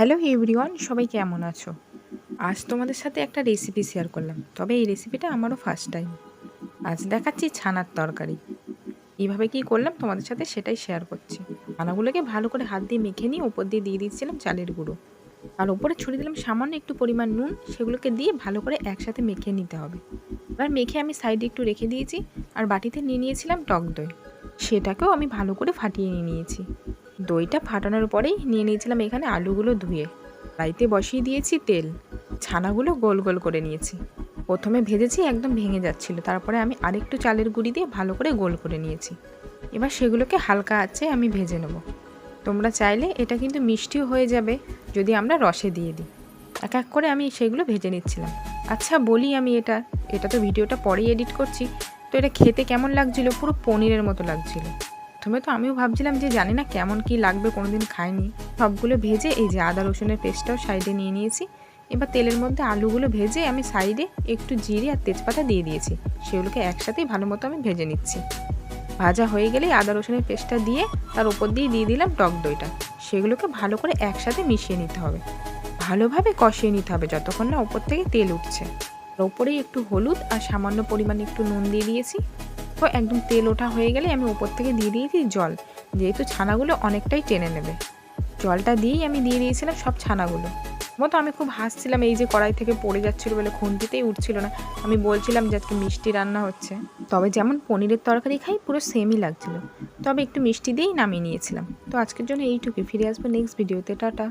Hello everyone, সবাই কেমন আছো? আজ তোমাদের সাথে একটা রেসিপি শেয়ার করলাম, তবে এই রেসিপিটা আমারও ফার্স্ট টাইম। আজ দেখাচ্ছি ছানার তরকারি। কীভাবে কী করলাম তোমাদের সাথে সেটাই শেয়ার করছি। ছানাগুলোকে ভালো করে হাত দিয়ে মেখে নিয়ে ওপর দিয়ে দিয়েছিলাম চালের গুঁড়ো, আর ওপরে ছড়িয়ে দিলাম সামান্য একটু পরিমাণ নুন। সেগুলোকে দিয়ে ভালো করে একসাথে মেখে নিতে হবে। এবার মেখে আমি সাইডে একটু রেখে দিয়েছি, আর বাটিতে নিয়ে নিয়েছিলাম টক দই। সেটাকেও আমি ভালো করে ফাটিয়ে নিয়েছি। দইটা ফাটানোর পরেই নিয়ে নিয়েছিলাম এখানে আলুগুলো ধুয়ে। কড়াইতে বসিয়ে দিয়েছি তেল। ছানাগুলো গোল গোল করে নিয়েছি। প্রথমে ভেজেছি, একদম ভেঙে যাচ্ছিল, তারপরে আমি আরেকটু চালের গুঁড়ি দিয়ে ভালো করে গোল করে নিয়েছি। এবার সেগুলোকে হালকা আঁচে আমি ভেজে নেব। তোমরা চাইলে এটা কিন্তু মিষ্টিও হয়ে যাবে যদি আমরা রসে দিয়ে দিই। এক এক করে আমি সেগুলো ভেজে নিচ্ছিলাম। আচ্ছা বলি, আমি এটা তো ভিডিওটা পরেই এডিট করছি, তো এটা খেতে কেমন লাগছিল? পুরো পনিরের মতো লাগছিল। প্রথমে তো আমিও ভাবছিলাম যে জানি না কেমন কি লাগবে, কোনোদিন খাইনি। সবগুলো ভেজে এই যে আদা রসুনের পেস্টটাও সাইডে নিয়ে নিয়েছি। এবার তেলের মধ্যে আলুগুলো ভেজে আমি সাইডে একটু জিরে আর তেজপাতা দিয়ে দিয়েছি। সেগুলোকে একসাথেই ভালো মতো আমি ভেজে নিচ্ছি। ভাজা হয়ে গেলেই আদা রসুনের পেস্টটা দিয়ে তার উপর দিয়ে দিলাম টক দইটা। সেগুলোকে ভালো করে একসাথে মিশিয়ে নিতে হবে, ভালোভাবে কষিয়ে নিতে হবে যতক্ষণ না ওপর থেকে তেল উঠছে। আর ওপরেই একটু হলুদ আর সামান্য পরিমাণে একটু নুন দিয়ে দিয়েছি। তো একদম তেল ওঠা হয়ে গেলে আমি ওপর থেকে দিয়ে দিয়েছি জল, যেহেতু ছানাগুলো অনেকটাই টেনে নেবে। জলটা দিয়েই আমি দিয়ে দিয়েছিলাম সব ছানাগুলো। মতো আমি খুব হাসছিলাম, এই যে কড়াই থেকে পড়ে যাচ্ছিলো বলে খুন্তিতেই উঠছিল না। আমি বলছিলাম যে আজকে মিষ্টি রান্না হচ্ছে, তবে যেমন পনিরের তরকারি খাই পুরো সেমই লাগছিল, তবে একটু মিষ্টি দিয়েই নামিয়ে নিয়েছিলাম। তো আজকের জন্য এইটুকুই, ফিরে আসবো নেক্সট ভিডিওতে। টাটা।